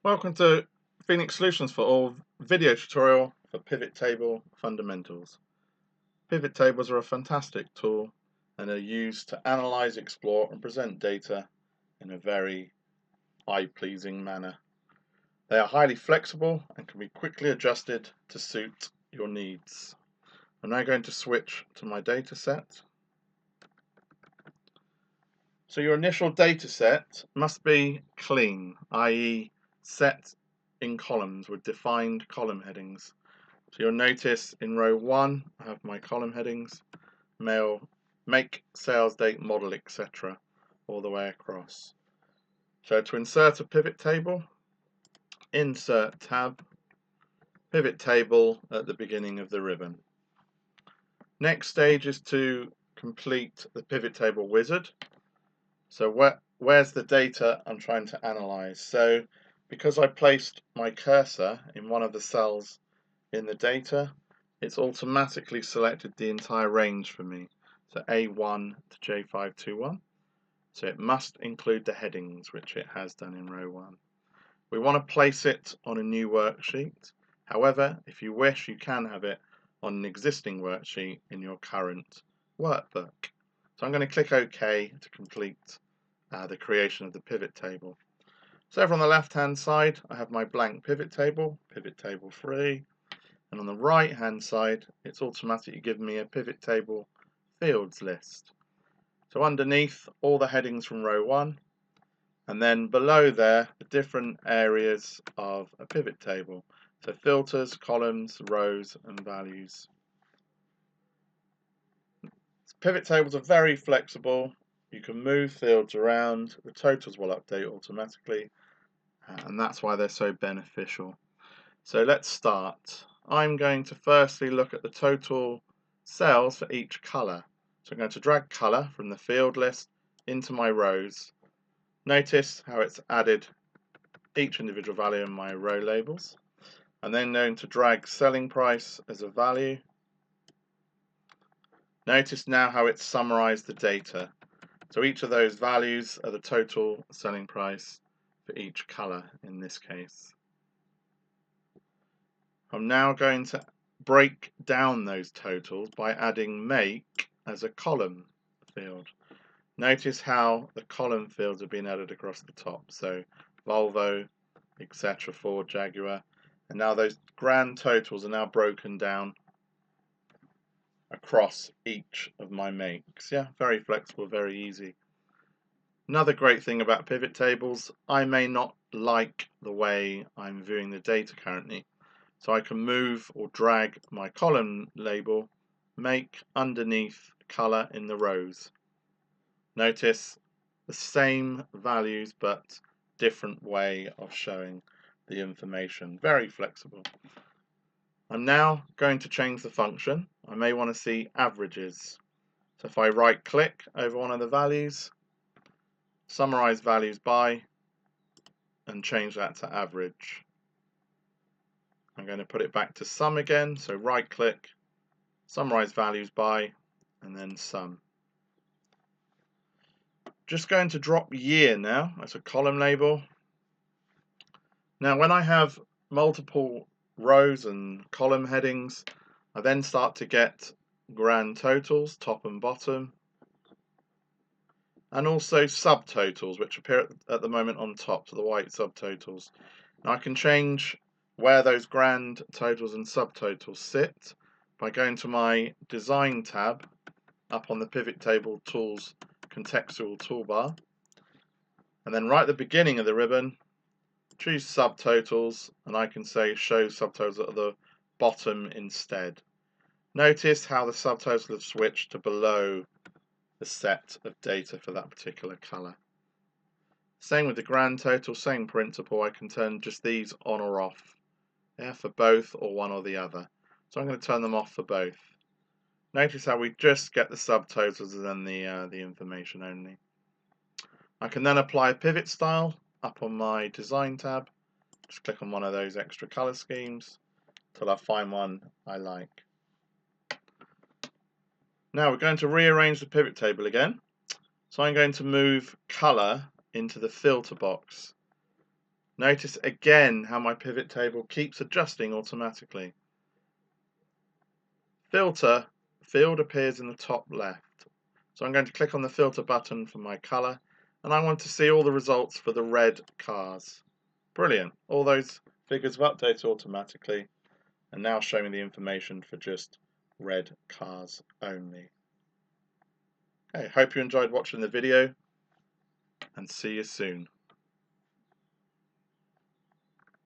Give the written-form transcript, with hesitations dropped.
Welcome to Phoenix Solutions4all video tutorial for pivot table fundamentals. Pivot tables are a fantastic tool and are used to analyze, explore and present data in a very eye-pleasing manner. They are highly flexible and can be quickly adjusted to suit your needs. I'm now going to switch to my data set. So your initial data set must be clean, i.e. set in columns with defined column headings. So you'll notice in row 1 I have my column headings, make, sales date, model, etc. all the way across. So to insert a pivot table, insert tab, pivot table at the beginning of the ribbon. Next stage is to complete the pivot table wizard. So where's the data I'm trying to analyze? So because I placed my cursor in one of the cells in the data, it's automatically selected the entire range for me, so A1 to J521. So it must include the headings, which it has done in row 1. We want to place it on a new worksheet. However, if you wish, you can have it on an existing worksheet in your current workbook. So I'm going to click OK to complete the creation of the pivot table. So over on the left hand side I have my blank pivot table 3, and on the right hand side it's automatically given me a pivot table fields list. So underneath all the headings from row 1, and then below there the different areas of a pivot table, so filters, columns, rows and values. Pivot tables are very flexible. You can move fields around, the totals will update automatically, and that's why they're so beneficial. So let's start. I'm going to firstly look at the total sales for each colour. So I'm going to drag colour from the field list into my rows. Notice how it's added each individual value in my row labels. I'm then going to drag selling price as a value. Notice now how it's summarized the data. So each of those values are the total selling price for each colour in this case. I'm now going to break down those totals by adding make as a column field. Notice how the column fields have been added across the top. So Volvo, etc., Ford, Jaguar, and now those grand totals are now broken down across each of my makes. Yeah, very flexible, very easy. Another great thing about pivot tables, I may not like the way I'm viewing the data currently, so I can move or drag my column label make underneath color in the rows. Notice the same values but different way of showing the information. Very flexible. I'm now going to change the function. I may want to see averages. So if I right click over one of the values, summarize values by, and change that to average. I'm going to put it back to sum again, so right click, summarize values by, and then sum. Just going to drop year now as a column label. Now when I have multiple rows and column headings, I then start to get grand totals, top and bottom, and also subtotals, which appear at the moment on top, so the white subtotals. Now I can change where those grand totals and subtotals sit by going to my Design tab up on the Pivot Table Tools contextual toolbar, and then right at the beginning of the ribbon choose subtotals, and I can say show subtotals at the bottom instead. Notice how the subtotals have switched to below the set of data for that particular color. Same with the grand total, same principle. I can turn just these on or off, yeah, for both or one or the other. So I'm going to turn them off for both. Notice how we just get the subtotals and then the information only. I can then apply a pivot style up on my Design tab. Just click on one of those extra color schemes till I find one I like. Now we're going to rearrange the pivot table again. So I'm going to move color into the filter box. Notice again how my pivot table keeps adjusting automatically. Filter field appears in the top left. So I'm going to click on the filter button for my colour, and I want to see all the results for the red cars. Brilliant. All those figures have updated automatically and now show me the information for just red cars only. Okay, hope you enjoyed watching the video, and see you soon.